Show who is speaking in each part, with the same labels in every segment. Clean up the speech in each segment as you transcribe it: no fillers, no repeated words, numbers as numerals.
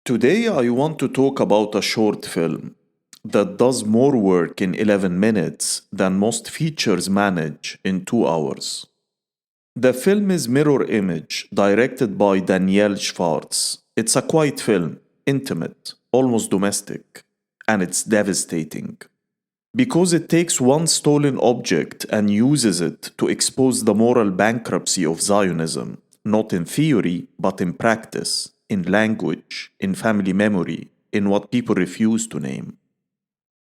Speaker 1: Today, I want to talk about a short film that does more work in 11 minutes than most features manage in 2 hours. The film is Mirror Image, directed by Danielle Schwartz. It's a quiet film, intimate, almost domestic, and it's devastating. Because it takes one stolen object and uses it to expose the moral bankruptcy of Zionism, not in theory, but in practice, in language, in family memory, in what people refuse to name.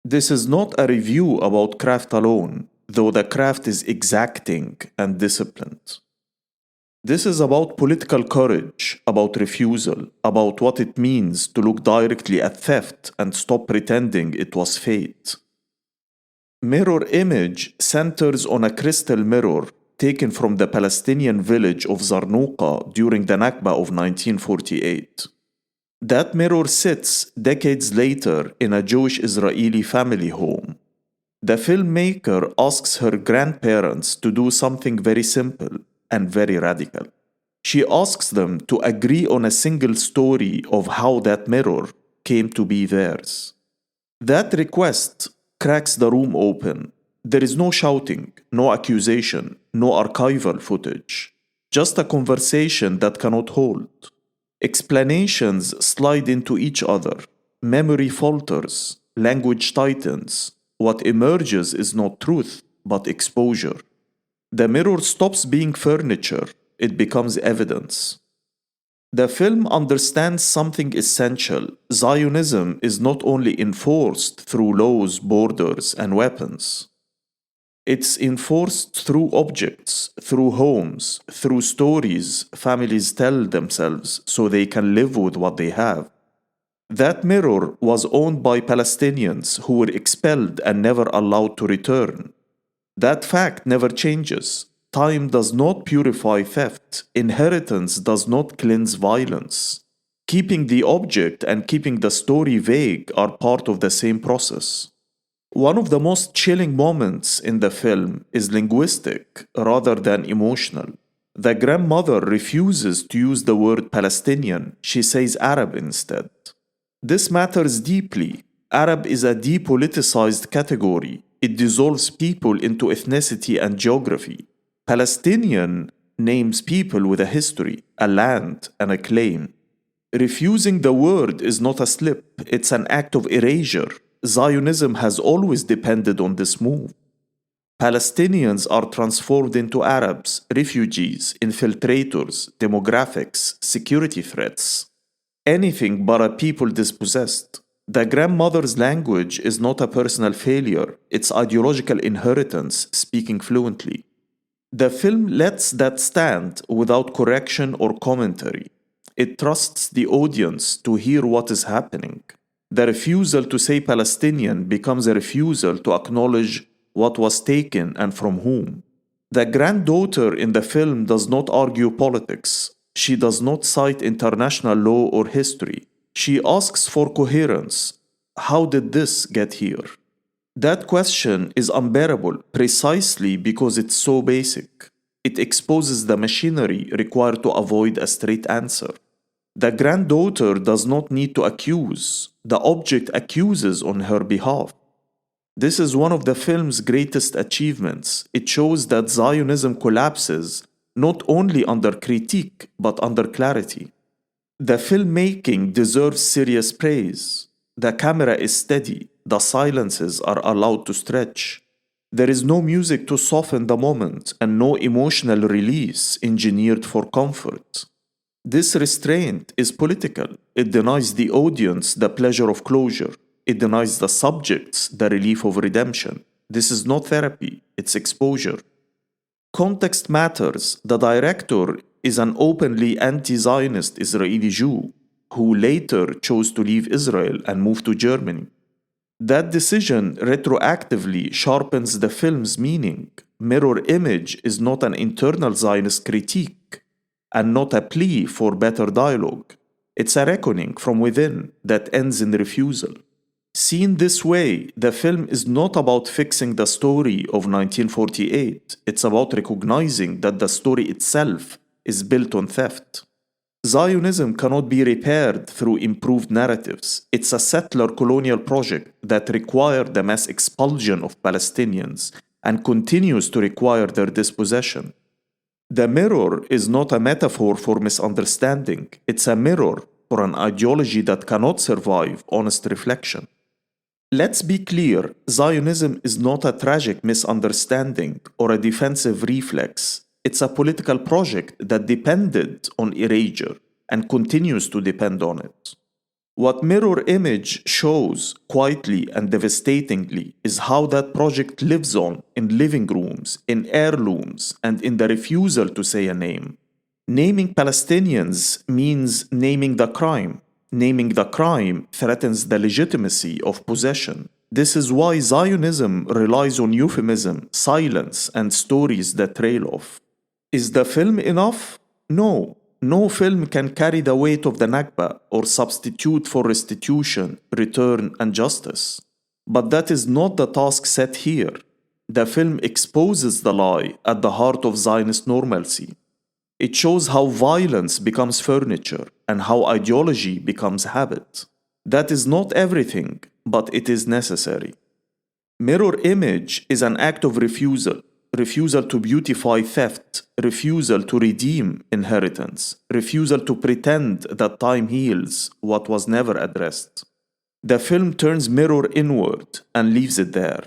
Speaker 1: This is not a review about craft alone, though the craft is exacting and disciplined. This is about political courage, about refusal, about what it means to look directly at theft and stop pretending it was fate. Mirror Image centers on a crystal mirror taken from the Palestinian village of Zarnuqa during the Nakba of 1948. That mirror sits decades later in a Jewish-Israeli family home. The filmmaker asks her grandparents to do something very simple and very radical. She asks them to agree on a single story of how that mirror came to be theirs. That request cracks the room open. There is no shouting, no accusation, no archival footage. Just a conversation that cannot hold. Explanations slide into each other. Memory falters. Language tightens. What emerges is not truth, but exposure. The mirror stops being furniture. It becomes evidence. The film understands something essential. Zionism is not only enforced through laws, borders, and weapons. It's enforced through objects, through homes, through stories families tell themselves so they can live with what they have. That mirror was owned by Palestinians who were expelled and never allowed to return. That fact never changes. Time does not purify theft. Inheritance does not cleanse violence. Keeping the object and keeping the story vague are part of the same process. One of the most chilling moments in the film is linguistic rather than emotional. The grandmother refuses to use the word Palestinian. She says Arab instead. This matters deeply. Arab is a depoliticized category. It dissolves people into ethnicity and geography. Palestinian names people with a history, a land, and a claim. Refusing the word is not a slip, it's an act of erasure. Zionism has always depended on this move. Palestinians are transformed into Arabs, refugees, infiltrators, demographics, security threats. Anything but a people dispossessed. The grandmother's language is not a personal failure, it's ideological inheritance speaking fluently. The film lets that stand without correction or commentary. It trusts the audience to hear what is happening. The refusal to say Palestinian becomes a refusal to acknowledge what was taken and from whom. The granddaughter in the film does not argue politics. She does not cite international law or history. She asks for coherence. How did this get here? That question is unbearable precisely because it's so basic. It exposes the machinery required to avoid a straight answer. The granddaughter does not need to accuse. The object accuses on her behalf. This is one of the film's greatest achievements. It shows that Zionism collapses not only under critique but under clarity. The filmmaking deserves serious praise. The camera is steady. The silences are allowed to stretch. There is no music to soften the moment and no emotional release engineered for comfort. This restraint is political. It denies the audience the pleasure of closure. It denies the subjects the relief of redemption. This is not therapy, it's exposure. Context matters. The director is an openly anti-Zionist Israeli Jew who later chose to leave Israel and move to Germany. That decision retroactively sharpens the film's meaning. Mirror Image is not an internal Zionist critique and not a plea for better dialogue. It's a reckoning from within that ends in refusal. Seen this way, the film is not about fixing the story of 1948. It's about recognizing that the story itself is built on theft. Zionism cannot be repaired through improved narratives. It's a settler colonial project that required the mass expulsion of Palestinians and continues to require their dispossession. The mirror is not a metaphor for misunderstanding, it's a mirror for an ideology that cannot survive honest reflection. Let's be clear, Zionism is not a tragic misunderstanding or a defensive reflex. It's a political project that depended on erasure and continues to depend on it. What Mirror Image shows quietly and devastatingly is how that project lives on in living rooms, in heirlooms, and in the refusal to say a name. Naming Palestinians means naming the crime. Naming the crime threatens the legitimacy of possession. This is why Zionism relies on euphemism, silence, and stories that trail off. Is the film enough? No. No film can carry the weight of the Nakba or substitute for restitution, return, and justice. But that is not the task set here. The film exposes the lie at the heart of Zionist normalcy. It shows how violence becomes furniture and how ideology becomes habit. That is not everything, but it is necessary. Mirror Image is an act of refusal. Refusal to beautify theft, refusal to redeem inheritance, refusal to pretend that time heals what was never addressed. The film turns mirror inward and leaves it there.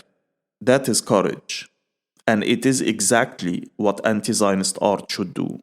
Speaker 1: That is courage. And it is exactly what anti-Zionist art should do.